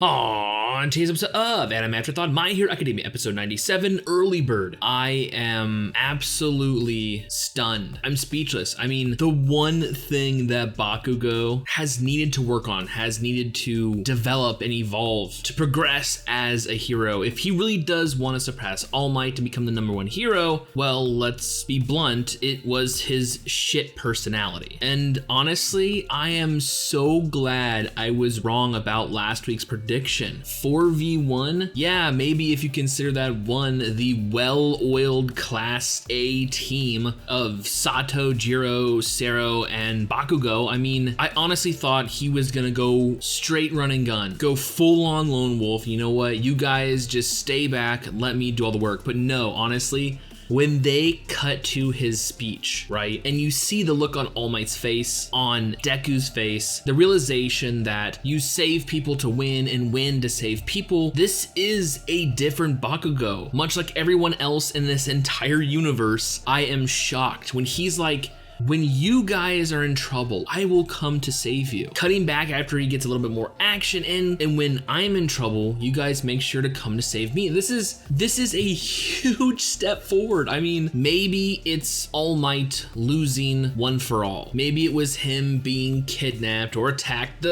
On today's episode of Anime Afterthought, My Hero Academia, episode 97, Early Bird. I am absolutely stunned. I'm speechless. I mean, the one thing that Bakugo has needed to work on, has needed to develop and evolve, to progress as a hero, if he really does want to surpass All Might and become the #1 hero, well, let's be blunt, it was his shit personality. And honestly, I am so glad I was wrong about last week's prediction. 4v1, yeah, maybe if you consider that one the well-oiled Class A team of Sato, Jiro, Sero, and Bakugo. I mean, I honestly thought he was gonna go straight run and gun, go full-on lone wolf. You know what, you guys just stay back, let me do all the work. But no, honestly, when they cut to his speech, right, and you see the look on All Might's face, on Deku's face, the realization that you save people to win and win to save people, this is a different Bakugo. Much like everyone else in this entire universe, I am shocked when he's like, when you guys are in trouble, I will come to save you. Cutting back after he gets a little bit more action in, and when I'm in trouble, you guys make sure to come to save me. This is a huge step forward. I mean, maybe it's All Might losing One for All. Maybe it was him being kidnapped or attacked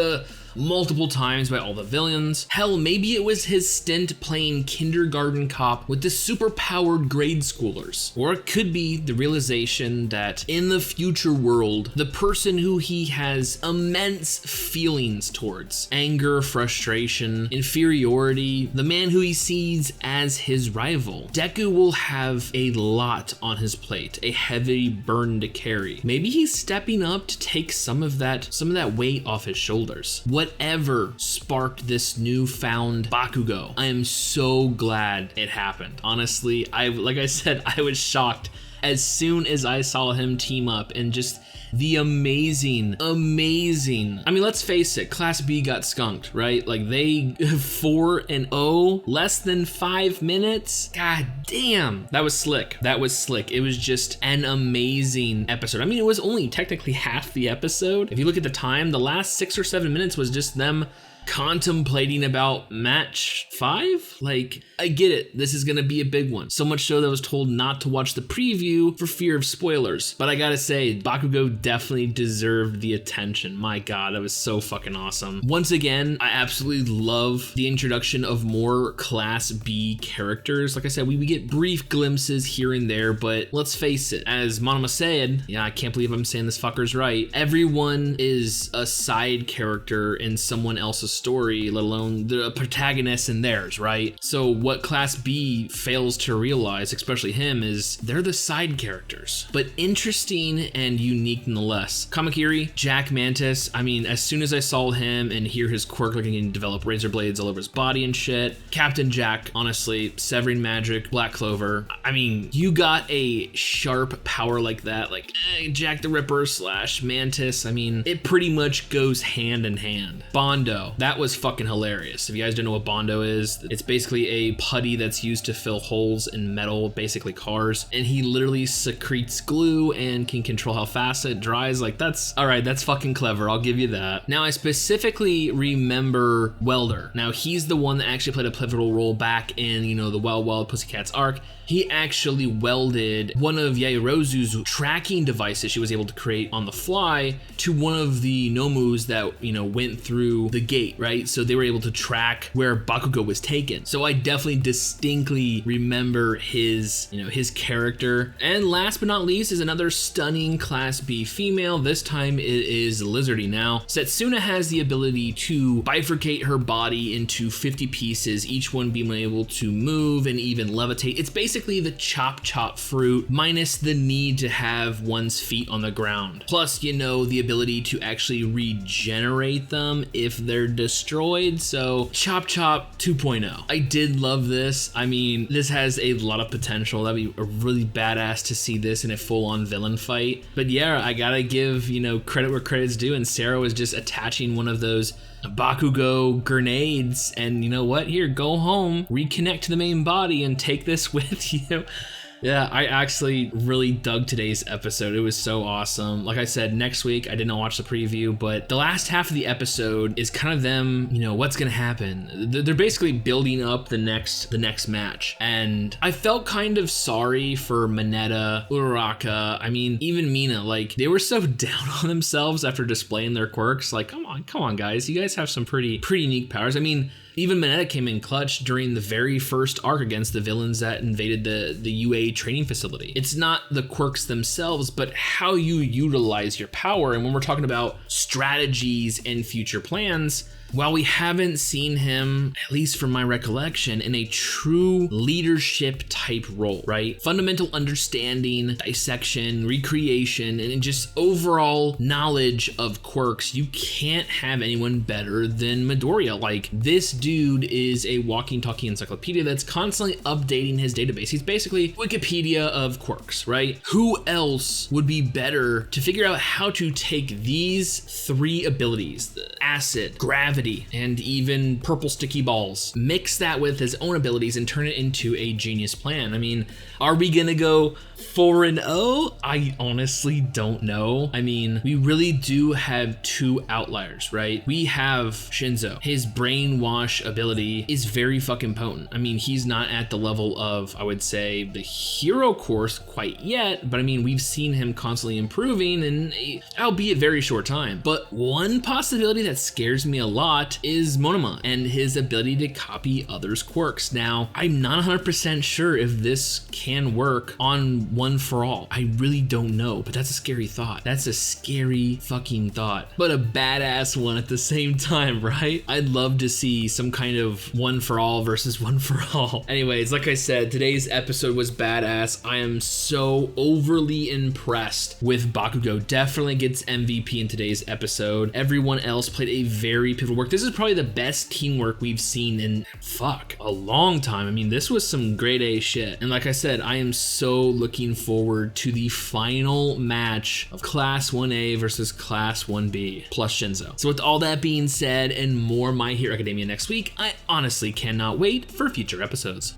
multiple times by all the villains. Hell, maybe it was his stint playing kindergarten cop with the super-powered grade schoolers. Or it could be the realization that in the future world, the person who he has immense feelings towards, anger, frustration, inferiority, the man who he sees as his rival, Deku will have a lot on his plate, a heavy burden to carry. Maybe he's stepping up to take some of that weight off his shoulders. Whatever sparked this newfound Bakugo, I am so glad it happened. Honestly, like I said, I was shocked as soon as I saw him team up, and just the amazing, I mean, let's face it, Class B got skunked, right? Like, they 4-0, less than 5 minutes. God damn, that was slick. That was slick. It was just an amazing episode. I mean, it was only technically half the episode. If you look at the time, the last 6 or 7 minutes was just them contemplating about match 5. Like, I get it, this is gonna be a big one. So much so that I was told not to watch the preview for fear of spoilers. But I gotta say, Bakugo definitely deserved the attention. My God, that was so fucking awesome. Once again, I absolutely love the introduction of more Class B characters. Like I said, we get brief glimpses here and there, but let's face it, as Monoma said, yeah, I can't believe I'm saying this fucker's right, everyone is a side character in someone else's story, let alone the protagonist in theirs, right? So what Class B fails to realize, especially him, is they're the side characters, but interesting and unique nonetheless. Kamakiri, Jack Mantis, I mean, as soon as I saw him and hear his quirk, like he can develop razor blades all over his body and shit. Captain Jack, honestly, Severing Magic, Black Clover. I mean, you got a sharp power like that, like Jack the Ripper / Mantis. I mean, it pretty much goes hand in hand. Bondo, that was fucking hilarious. If you guys don't know what Bondo is, it's basically a putty that's used to fill holes in metal, basically cars, and he literally secretes glue and can control how fast it dries. Like, that's all right, that's fucking clever, I'll give you that. Now, I specifically remember Welder. Now, he's the one that actually played a pivotal role back in, you know, the Wild Wild Pussycats arc. He actually welded one of Yairozu's tracking devices she was able to create on the fly to one of the Nomus that, you know, went through the gate, right? So they were able to track where Bakugo was taken. So I definitely distinctly remember his, you know, his character. And last but not least is another stunning Class B female. This time it is Lizardy. Now, Setsuna has the ability to bifurcate her body into 50 pieces, each one being able to move and even levitate. It's basically the chop fruit minus the need to have one's feet on the ground. Plus, you know, the ability to actually regenerate them if they're destroyed. So Chop 2.0. I did love this. I mean, this has a lot of potential. That'd be really badass to see this in a full-on villain fight. But yeah, I gotta give, you know, credit where credit's due, and Sarah was just attaching one of those Bakugo grenades, and you know what, here, go home, reconnect to the main body and take this with you. Yeah, I actually really dug today's episode. It was so awesome. Like I said, next week, I did not watch the preview, but the last half of the episode is kind of them, what's gonna happen. They're basically building up the next match. And I felt kind of sorry for Mineta, Uraraka, even Mina. Like, they were so down on themselves after displaying their quirks. Like, come on, guys. You guys have some pretty unique powers. Even Mineta came in clutch during the very first arc against the villains that invaded the UA training facility. It's not the quirks themselves, but how you utilize your power. And when we're talking about strategies and future plans, while we haven't seen him, at least from my recollection, in a true leadership type role, right? Fundamental understanding, dissection, recreation, and just overall knowledge of quirks, you can't have anyone better than Midoriya. Like, this dude is a walking, talking encyclopedia that's constantly updating his database. He's basically Wikipedia of quirks, right? Who else would be better to figure out how to take these three abilities, the acid, gravity, and even purple sticky balls, mix that with his own abilities and turn it into a genius plan? Are we gonna go 4-0? I honestly don't know. We really do have two outliers, right? We have Shinzo. His brainwash ability is very fucking potent. He's not at the level of, I would say, the hero course quite yet, but we've seen him constantly improving, and albeit very short time. But one possibility that scares me a lot is Monoma and his ability to copy others' quirks. Now, I'm not 100% sure if this can work on One For All. I really don't know, but that's a scary thought. That's a scary fucking thought, but a badass one at the same time, right? I'd love to see some kind of One For All versus One For All. Anyways, like I said, today's episode was badass. I am so overly impressed with Bakugo. Definitely gets MVP in today's episode. Everyone else played a very pivotal work. This is probably the best teamwork we've seen in a long time. This was some grade A shit. And like I said, I am so looking forward to the final match of Class 1A versus Class 1B plus Shinzo. So with all that being said and more My Hero Academia next week, I honestly cannot wait for future episodes.